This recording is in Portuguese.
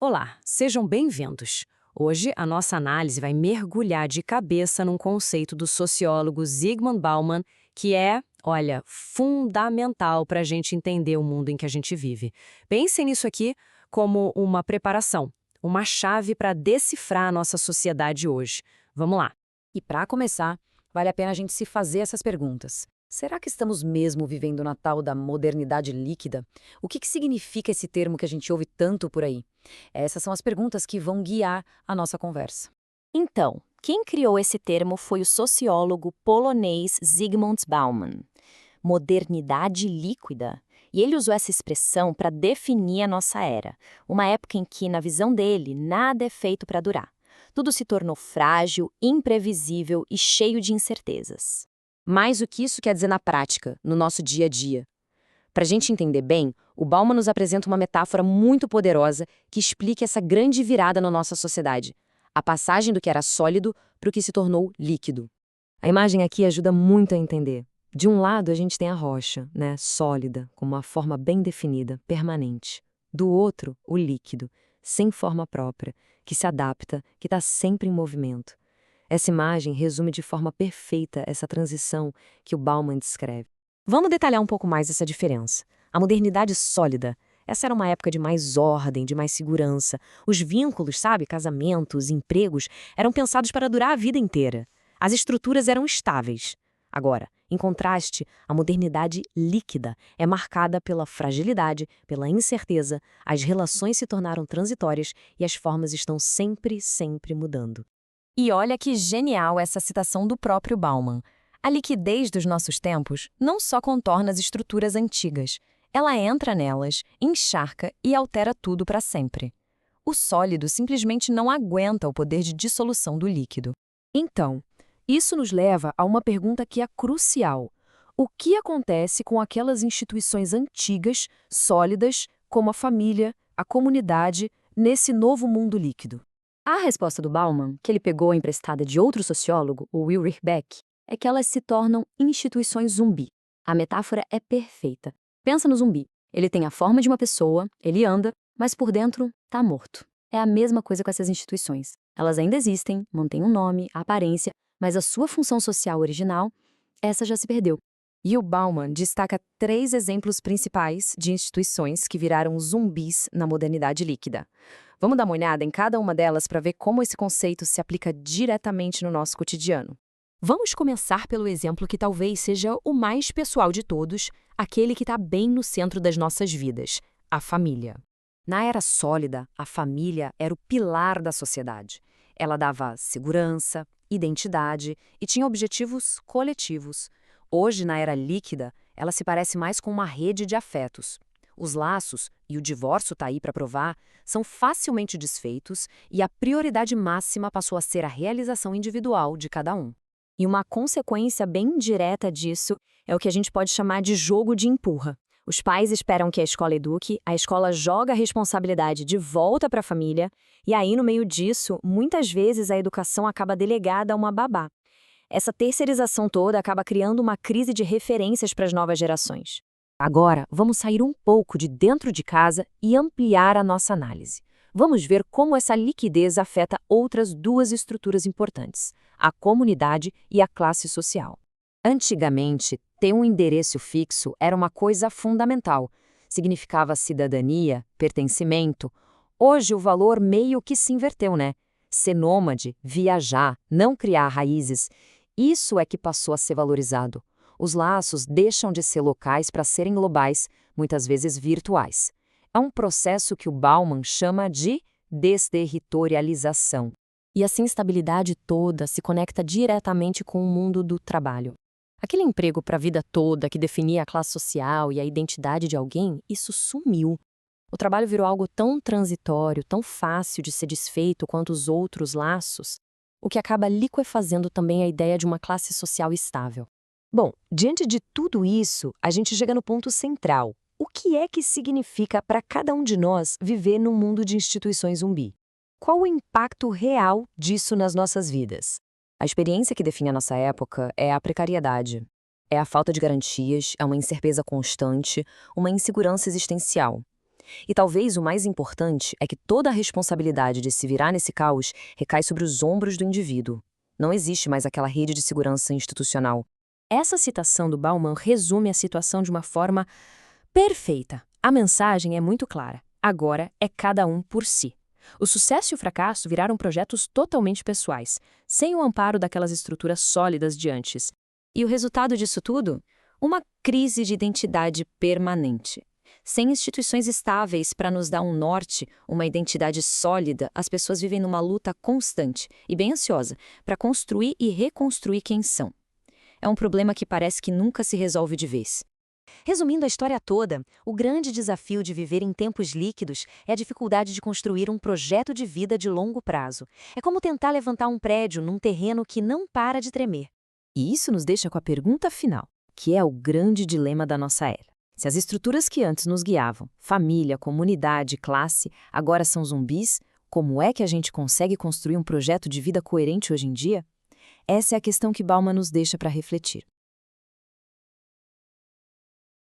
Olá, sejam bem-vindos. Hoje a nossa análise vai mergulhar de cabeça num conceito do sociólogo Zygmunt Bauman que é, olha, fundamental para a gente entender o mundo em que a gente vive. Pensem nisso aqui como uma preparação, uma chave para decifrar a nossa sociedade hoje. Vamos lá. E para começar, vale a pena a gente se fazer essas perguntas. Será que estamos mesmo vivendo na tal da modernidade líquida? O que significa esse termo que a gente ouve tanto por aí? Essas são as perguntas que vão guiar a nossa conversa. Então, quem criou esse termo foi o sociólogo polonês Zygmunt Bauman. Modernidade líquida. E ele usou essa expressão para definir a nossa era, uma época em que, na visão dele, nada é feito para durar. Tudo se tornou frágil, imprevisível e cheio de incertezas. Mais o que isso quer dizer na prática, no nosso dia a dia? Para a gente entender bem, o Bauman nos apresenta uma metáfora muito poderosa que explica essa grande virada na nossa sociedade, a passagem do que era sólido para o que se tornou líquido. A imagem aqui ajuda muito a entender. De um lado, a gente tem a rocha, né, sólida, com uma forma bem definida, permanente. Do outro, o líquido, sem forma própria, que se adapta, que está sempre em movimento. Essa imagem resume de forma perfeita essa transição que o Bauman descreve. Vamos detalhar um pouco mais essa diferença. A modernidade sólida. Essa era uma época de mais ordem, de mais segurança. Os vínculos, sabe, casamentos, empregos, eram pensados para durar a vida inteira. As estruturas eram estáveis. Agora, em contraste, a modernidade líquida é marcada pela fragilidade, pela incerteza, as relações se tornaram transitórias e as formas estão sempre mudando. E olha que genial essa citação do próprio Bauman. A liquidez dos nossos tempos não só contorna as estruturas antigas, ela entra nelas, encharca e altera tudo para sempre. O sólido simplesmente não aguenta o poder de dissolução do líquido. Então, isso nos leva a uma pergunta que é crucial. O que acontece com aquelas instituições antigas, sólidas, como a família, a comunidade, nesse novo mundo líquido? A resposta do Bauman, que ele pegou emprestada de outro sociólogo, o Ulrich Beck, é que elas se tornam instituições zumbi. A metáfora é perfeita. Pensa no zumbi. Ele tem a forma de uma pessoa, ele anda, mas por dentro está morto. É a mesma coisa com essas instituições. Elas ainda existem, mantêm um nome, a aparência, mas a sua função social original, essa já se perdeu. E o Bauman destaca 3 exemplos principais de instituições que viraram zumbis na modernidade líquida. Vamos dar uma olhada em cada uma delas para ver como esse conceito se aplica diretamente no nosso cotidiano. Vamos começar pelo exemplo que talvez seja o mais pessoal de todos, aquele que está bem no centro das nossas vidas, a família. Na era sólida, a família era o pilar da sociedade. Ela dava segurança, identidade e tinha objetivos coletivos. Hoje, na era líquida, ela se parece mais com uma rede de afetos. Os laços, e o divórcio está aí para provar, são facilmente desfeitos e a prioridade máxima passou a ser a realização individual de cada um. E uma consequência bem direta disso é o que a gente pode chamar de jogo de empurra. Os pais esperam que a escola eduque, a escola joga a responsabilidade de volta para a família, e aí, no meio disso, muitas vezes a educação acaba delegada a uma babá. Essa terceirização toda acaba criando uma crise de referências para as novas gerações. Agora, vamos sair um pouco de dentro de casa e ampliar a nossa análise. Vamos ver como essa liquidez afeta outras 2 estruturas importantes, a comunidade e a classe social. Antigamente, ter um endereço fixo era uma coisa fundamental. Significava cidadania, pertencimento. Hoje o valor meio que se inverteu, né? Ser nômade, viajar, não criar raízes, isso é que passou a ser valorizado. Os laços deixam de ser locais para serem globais, muitas vezes virtuais. É um processo que o Bauman chama de desterritorialização. E essa instabilidade toda se conecta diretamente com o mundo do trabalho. Aquele emprego para a vida toda que definia a classe social e a identidade de alguém, isso sumiu. O trabalho virou algo tão transitório, tão fácil de ser desfeito quanto os outros laços, o que acaba liquefazendo também a ideia de uma classe social estável. Bom, diante de tudo isso, a gente chega no ponto central. O que é que significa para cada um de nós viver num mundo de instituições zumbi? Qual o impacto real disso nas nossas vidas? A experiência que define a nossa época é a precariedade. É a falta de garantias, é uma incerteza constante, uma insegurança existencial. E talvez o mais importante é que toda a responsabilidade de se virar nesse caos recai sobre os ombros do indivíduo. Não existe mais aquela rede de segurança institucional. Essa citação do Bauman resume a situação de uma forma perfeita. A mensagem é muito clara. Agora é cada um por si. O sucesso e o fracasso viraram projetos totalmente pessoais, sem o amparo daquelas estruturas sólidas de antes. E o resultado disso tudo? Uma crise de identidade permanente. Sem instituições estáveis para nos dar um norte, uma identidade sólida, as pessoas vivem numa luta constante e bem ansiosa para construir e reconstruir quem são. É um problema que parece que nunca se resolve de vez. Resumindo a história toda, o grande desafio de viver em tempos líquidos é a dificuldade de construir um projeto de vida de longo prazo. É como tentar levantar um prédio num terreno que não para de tremer. E isso nos deixa com a pergunta final, que é o grande dilema da nossa era. Se as estruturas que antes nos guiavam, família, comunidade, classe, agora são zumbis, como é que a gente consegue construir um projeto de vida coerente hoje em dia? Essa é a questão que Bauman nos deixa para refletir.